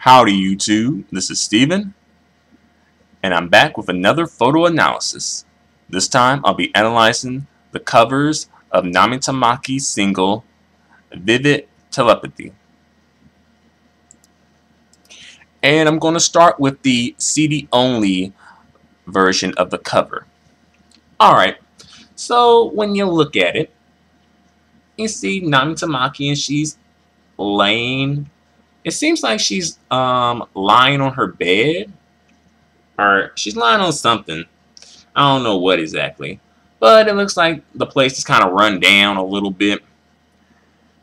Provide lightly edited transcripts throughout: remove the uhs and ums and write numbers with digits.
Howdy YouTube, this is Steven, and I'm back with another photo analysis. This time I'll be analyzing the covers of Nami Tamaki's single, Vivid Telepathy. And I'm going to start with the CD-only version of the cover. Alright, so when you look at it, you see Nami Tamaki and she's laying. It seems like she's lying on her bed, or she's lying on something. I don't know what exactly, but it looks like the place is kind of run down a little bit.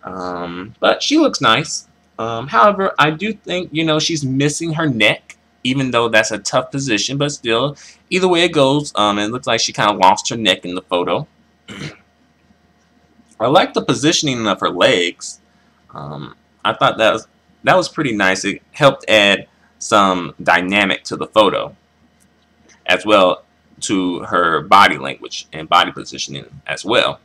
But she looks nice. However, I do think she's missing her neck, even though that's a tough position. But still, either way it goes, it looks like she kind of lost her neck in the photo. I like the positioning of her legs. I thought that was pretty nice. It helped add some dynamic to the photo, as well to her body language and body positioning as well.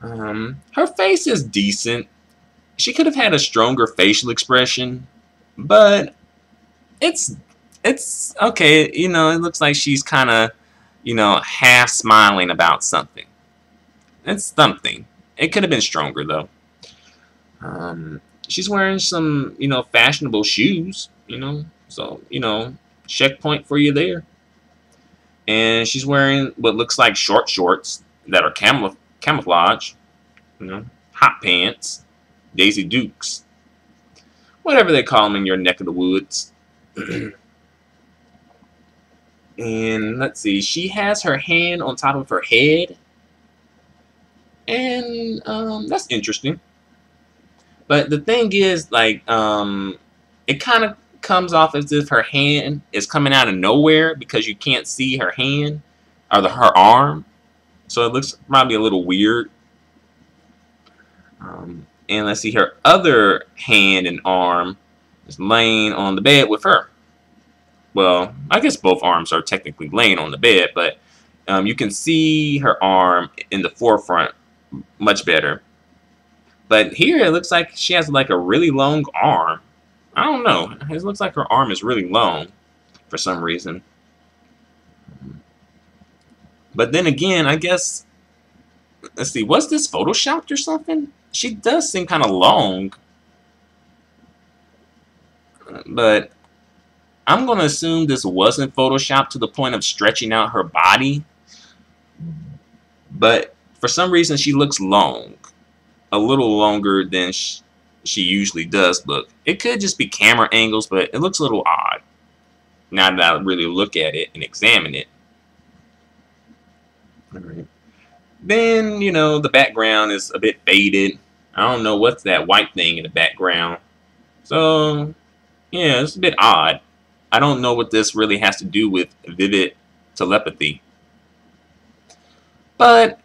Her face is decent. She could have had a stronger facial expression, but it's okay. It looks like she's kind of half smiling about something. It's something. It could have been stronger though. She's wearing some fashionable shoes, so checkpoint for you there. And she's wearing what looks like short shorts that are camouflage, hot pants, Daisy Dukes, whatever they call them in your neck of the woods. And let's see, she has her hand on top of her head, and that's interesting. But the thing is, like, it kind of comes off as if her hand is coming out of nowhere because you can't see her hand or her arm, so it looks probably a little weird. And let's see, her other hand and arm is laying on the bed with her. Well, I guess both arms are technically laying on the bed, but you can see her arm in the forefront much better. But here it looks like she has like a really long arm. I don't know. It looks like her arm is really long for some reason. But then again, I guess, let's see, was this photoshopped or something? She does seem kind of long. But I'm going to assume this wasn't photoshopped to the point of stretching out her body. But for some reason, she looks long. A little longer than she usually does look. It could just be camera angles, but it looks a little odd now that I really look at it and examine it. Alright. Then, the background is a bit faded. I don't know what's that white thing in the background. So, yeah, it's a bit odd. I don't know what this really has to do with Vivid Telepathy. But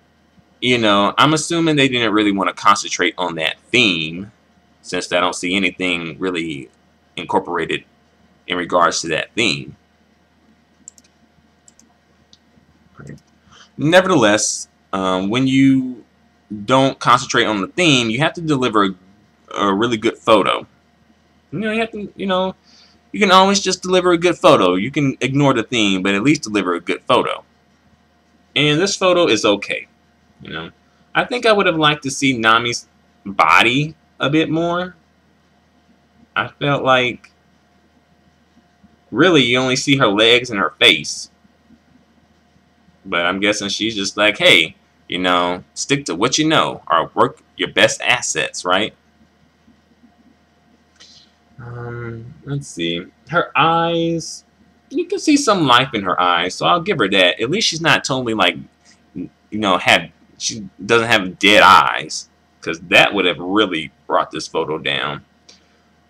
I'm assuming they didn't really want to concentrate on that theme, since I don't see anything really incorporated in regards to that theme. Nevertheless, when you don't concentrate on the theme, you have to deliver a really good photo. You have to, you can always just deliver a good photo. You can ignore the theme, but at least deliver a good photo. And this photo is okay. I think I would have liked to see Nami's body a bit more. I felt like really you only see her legs and her face. But I'm guessing she's just like, hey, stick to what you know, or work your best assets, right? Let's see. Her eyes, you can see some life in her eyes, so I'll give her that. At least she's not totally like, she doesn't have dead eyes, because that would have really brought this photo down.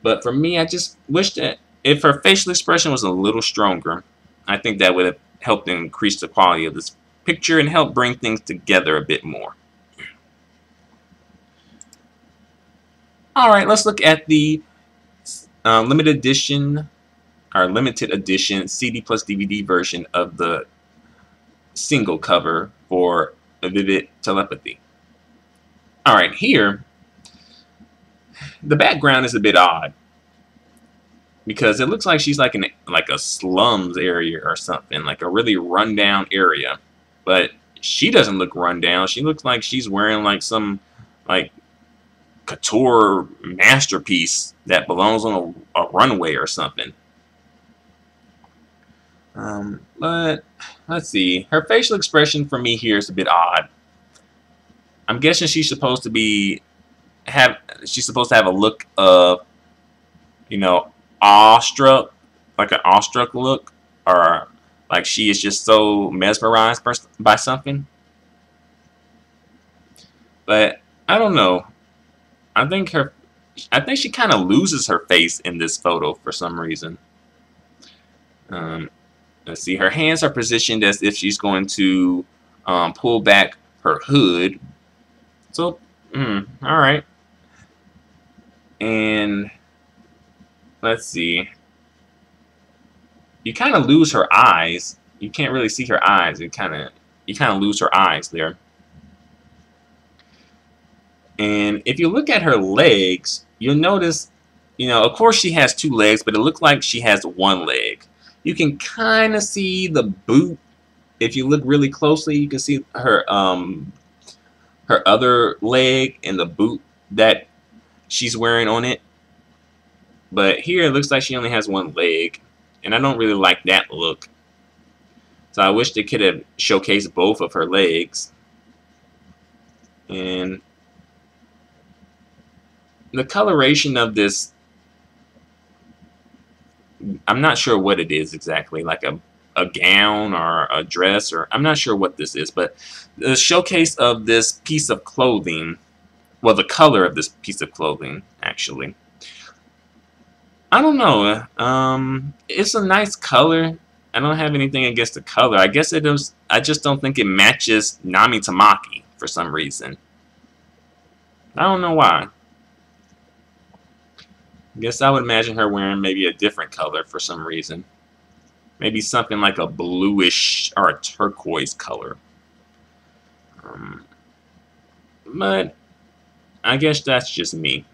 But for me, I just wish that if her facial expression was a little stronger, I think that would have helped increase the quality of this picture and help bring things together a bit more. Alright, let's look at the limited edition CD plus DVD version of the single cover for A Vivid Telepathy. Alright, here the background is a bit odd. because it looks like she's like in like a slums area or something, like a really rundown area. But she doesn't look rundown. She looks like she's wearing like some like couture masterpiece that belongs on a runway or something. But let's see. Her facial expression for me here is a bit odd. I'm guessing she's supposed to have a look of, you know, awestruck, like an awestruck look, or like she is just so mesmerized by something. But I don't know. I think she kind of loses her face in this photo for some reason. Let's see. Her hands are positioned as if she's going to pull back her hood. So, all right. And let's see. You kind of lose her eyes. You can't really see her eyes. You kind of lose her eyes there. And if you look at her legs, you'll notice, you know, of course she has two legs, but it looks like she has one leg. You can kind of see the boot. If you look really closely, you can see her other leg and the boot that she's wearing on it. But here it looks like she only has one leg, and I don't really like that look. So I wish they could have showcased both of her legs. And the coloration of this, I'm not sure what it is exactly, like a gown or a dress, or I'm not sure what this is, but the showcase of this piece of clothing, well, the color of this piece of clothing, actually. I don't know. It's a nice color. I don't have anything against the color. I guess it is. I just don't think it matches Nami Tamaki for some reason. I don't know why. I guess I would imagine her wearing maybe a different color for some reason. Maybe something like a bluish or a turquoise color. But I guess that's just me.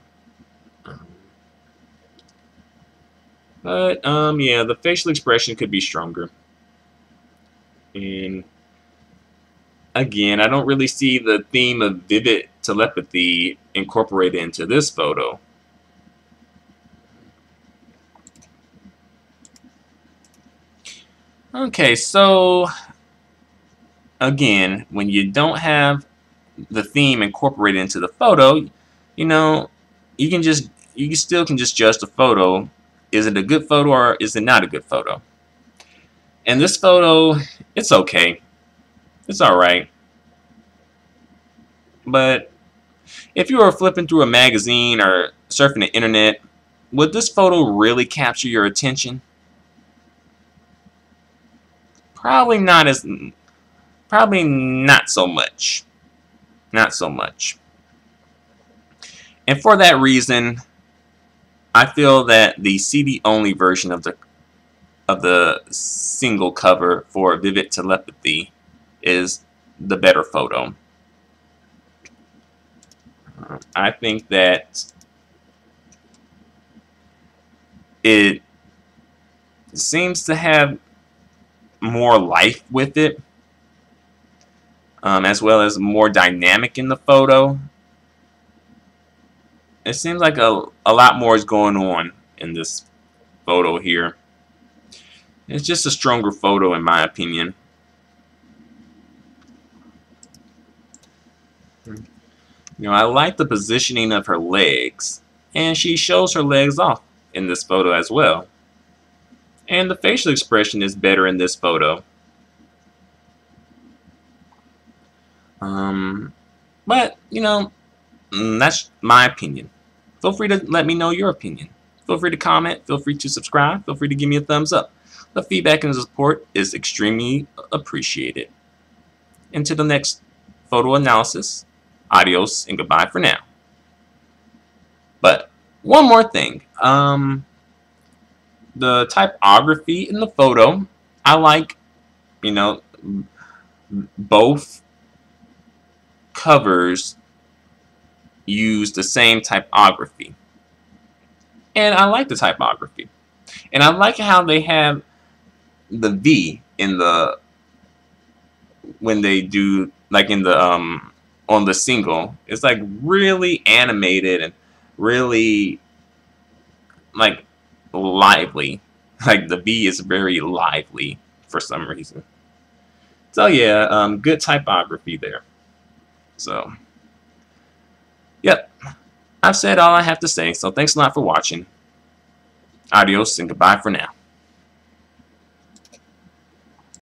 But yeah, the facial expression could be stronger. And again, I don't really see the theme of vivid telepathy incorporated into this photo. Okay, so again, when you don't have the theme incorporated into the photo, you know, you still can just judge the photo. Is it a good photo or is it not a good photo? And this photo, it's okay. It's alright. But if you were flipping through a magazine or surfing the internet, would this photo really capture your attention? Probably not so much. Not so much. And for that reason, I feel that the CD-only version of the single cover for Vivid Telepathy is the better photo. I think that it seems to have more life with it, as well as more dynamic in the photo. It seems like a lot more is going on in this photo here. It's just a stronger photo in my opinion. You know, I like the positioning of her legs, and she shows her legs off in this photo as well. And the facial expression is better in this photo. But, you know, that's my opinion. Feel free to let me know your opinion. Feel free to comment. Feel free to subscribe. Feel free to give me a thumbs up. The feedback and support is extremely appreciated. Until the next photo analysis, adios and goodbye for now. But one more thing. The typography in the photo, I like, you know, both covers use the same typography. And I like the typography. And I like how they have the V in the when they do like in the on the single. It's like really animated and really like lively. Like the V is very lively for some reason. So yeah, good typography there. So yep, I've said all I have to say. So thanks a lot for watching. Adios and goodbye for now.